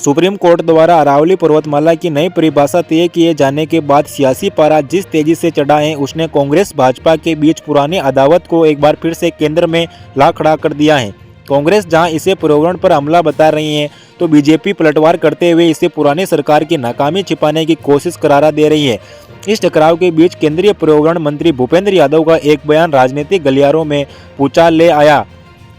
Supreme court द्वारा अरावली पर्वतमाला की नई परिभाषा तय किए जाने के बाद सियासी पारा जिस तेजी से चढ़ा है उसने कांग्रेस भाजपा के बीच पुरानी अदावत को एक बार फिर से केंद्र में ला खड़ा कर दिया है। कांग्रेस जहां इसे पर्यावरण पर हमला बता रही है तो बीजेपी पलटवार करते हुए इसे पुरानी सरकार की नाकामी छिपाने की कोशिश करारा दे रही है। इस टकराव के बीच केंद्रीय पर्यावरण मंत्री भूपेंद्र यादव का एक बयान राजनीतिक गलियारों में भूचाल ले आया,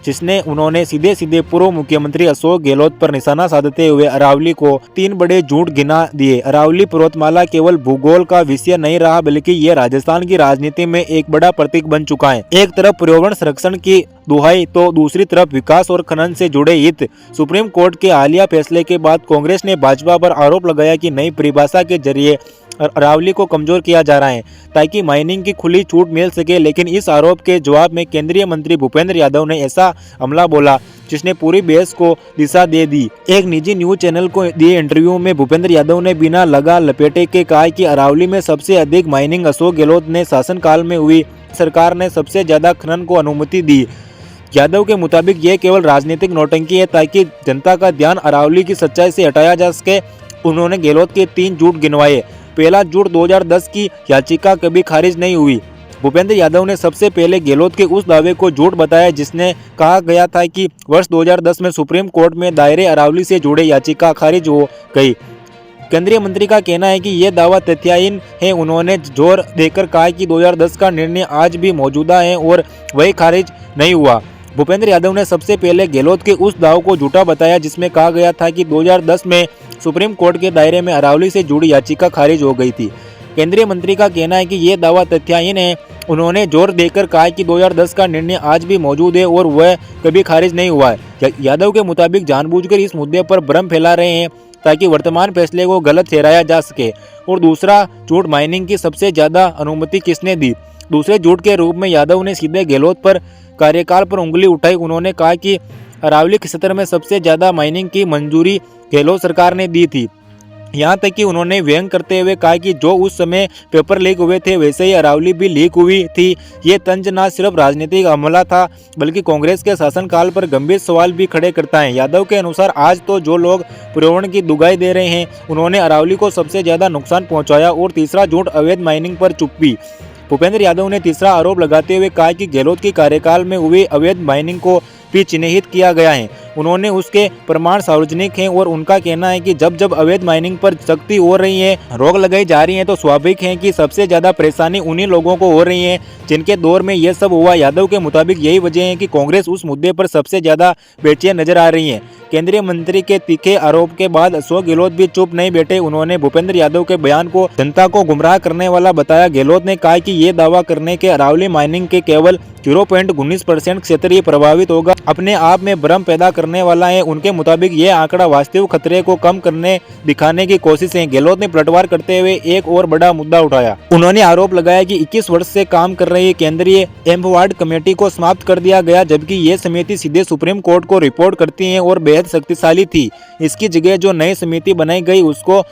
जिसने उन्होंने सीधे सीधे पूर्व मुख्यमंत्री अशोक गहलोत पर निशाना साधते हुए अरावली को 3 बड़े झूठ गिना दिए। अरावली पर्वतमाला केवल भूगोल का विषय नहीं रहा बल्कि ये राजस्थान की राजनीति में एक बड़ा प्रतीक बन चुका है। एक तरफ पर्यावरण संरक्षण की दुहाई तो दूसरी तरफ विकास और खनन से जुड़े हित। सुप्रीम कोर्ट के हालिया फैसले के बाद कांग्रेस ने भाजपा पर आरोप लगाया कि नई परिभाषा के जरिए अरावली को कमजोर किया जा रहा है ताकि माइनिंग की खुली छूट मिल सके, लेकिन इस आरोप के जवाब में केंद्रीय मंत्री भूपेंद्र यादव ने ऐसा हमला बोला जिसने पूरी बहस को दिशा दे दी। एक निजी न्यूज चैनल को दिए इंटरव्यू में भूपेंद्र यादव ने बिना लगा लपेटे के कहा कि अरावली में सबसे अधिक माइनिंग अशोक गहलोत ने शासनकाल में हुई, सरकार ने सबसे ज्यादा खनन को अनुमति दी। यादव के मुताबिक ये केवल राजनीतिक नौटंकी है ताकि जनता का ध्यान अरावली की सच्चाई से हटाया जा सके। उन्होंने गहलोत के 3 झूठ गिनवाए। पहला झूठ 2010 की याचिका कभी खारिज नहीं हुई। भूपेंद्र यादव ने सबसे पहले गहलोत के उस दावे को झूठ बताया जिसने कहा गया था कि वर्ष 2010 में सुप्रीम कोर्ट में दायरे अरावली से जुड़े याचिका खारिज हो गई। केंद्रीय मंत्री का कहना है कि यह दावा तथ्यहीन है। उन्होंने जोर देकर कहा कि 2010 का निर्णय आज भी मौजूदा है और वही खारिज नहीं हुआ। भूपेंद्र यादव ने सबसे पहले गहलोत के उस दाव को झूठा बताया जिसमें कहा गया था कि 2010 में सुप्रीम कोर्ट के दायरे में अरावली से जुड़ी याचिका खारिज हो गई थी। केंद्रीय मंत्री का कहना है कि यह दावा तथ्यहीन है। उन्होंने जोर देकर कहा कि 2010 का निर्णय आज भी मौजूद है और वह कभी खारिज नहीं हुआ है। यादव के मुताबिक जानबूझकर इस मुद्दे पर भ्रम फैला रहे हैं ताकि वर्तमान फैसले को गलत ठहराया जा सके। और दूसरा झूठ, माइनिंग की सबसे ज्यादा अनुमति किसने दी। दूसरे झूठ के रूप में यादव ने सीधे गहलोत पर कार्यकाल पर उंगली उठाई। उन्होंने कहा कि अरावली क्षेत्र में सबसे ज्यादा माइनिंग की मंजूरी गहलोत सरकार ने दी थी। यहाँ तक कि उन्होंने व्यंग करते हुए कहा कि जो उस समय पेपर लीक हुए थे वैसे ही अरावली भी लीक हुई थी। ये तंज न सिर्फ राजनीतिक हमला था बल्कि कांग्रेस के शासनकाल पर गंभीर सवाल भी खड़े करता है। यादव के अनुसार आज तो जो लोग पर्यावरण की दुगाई दे रहे हैं उन्होंने अरावली को सबसे ज्यादा नुकसान पहुंचाया। और तीसरा झूठ, अवैध माइनिंग पर चुप्पी। भूपेंद्र यादव ने तीसरा आरोप लगाते हुए कहा कि गहलोत के कार्यकाल में हुए अवैध माइनिंग को भी चिन्हित किया गया है। उन्होंने उसके प्रमाण सार्वजनिक हैं और उनका कहना है कि जब जब अवैध माइनिंग पर सख्ती हो रही है, रोक लगाई जा रही है तो स्वाभाविक है कि सबसे ज्यादा परेशानी उन्हीं लोगों को हो रही है जिनके दौर में यह सब हुआ। यादव के मुताबिक यही वजह है कि कांग्रेस उस मुद्दे पर सबसे ज्यादा बेचैन नजर आ रही है। केंद्रीय मंत्री के तीखे आरोप के बाद अशोक गहलोत भी चुप नहीं बैठे। उन्होंने भूपेंद्र यादव के बयान को जनता को गुमराह करने वाला बताया। गहलोत ने कहा कि ये दावा करने के अरावली माइनिंग के केवल 0.19% क्षेत्र ही प्रभावित होगा अपने आप में भ्रम पैदा करने वाला है। उनके मुताबिक यह आंकड़ा वास्तविक खतरे को कम करने दिखाने की कोशिश है। गहलोत ने पलटवार करते हुए एक और बड़ा मुद्दा उठाया। उन्होंने आरोप लगाया कि 21 वर्ष से काम कर रही केंद्रीय एम्पवार्ड कमेटी को समाप्त कर दिया गया, जबकि ये समिति सीधे सुप्रीम कोर्ट को रिपोर्ट करती है और बेहद शक्तिशाली थी। इसकी जगह जो नई समिति बनाई गई उसको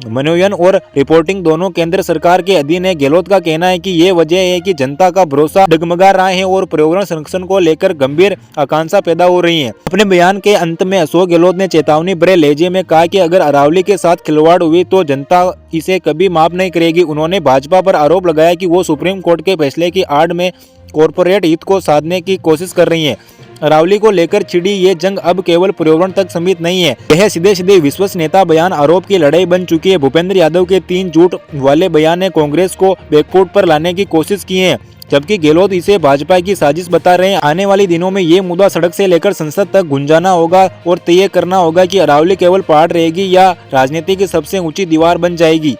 मनोनयन और रिपोर्टिंग दोनों केंद्र सरकार के अधीन है। गहलोत का कहना है कि ये वजह है कि जनता का भरोसा डगमगा रहा है और पर्यावरण संरक्षण को लेकर गंभीर आकांक्षा पैदा हो रही है। अपने बयान के अंत में अशोक गहलोत ने चेतावनी भरे लहजे में कहा कि अगर अरावली के साथ खिलवाड़ हुई तो जनता इसे कभी माफ नहीं करेगी। उन्होंने भाजपा पर आरोप लगाया कि वो सुप्रीम कोर्ट के फैसले की आड़ में कॉरपोरेट हित को साधने की कोशिश कर रही है। अरावली को लेकर छिड़ी ये जंग अब केवल पर्यावरण तक सीमित नहीं है, यह सीधे सीधे विश्वसनीयता बयान आरोप की लड़ाई बन चुकी है। भूपेंद्र यादव के 3 झूठ वाले बयान ने कांग्रेस को बैकफुट पर लाने की कोशिश की है, जबकि गहलोत इसे भाजपा की साजिश बता रहे हैं। आने वाले दिनों में ये मुद्दा सड़क से लेकर संसद तक गुंजाना होगा और तय करना होगा कि अरावली केवल पहाड़ रहेगी या राजनीति की सबसे ऊंची दीवार बन जाएगी।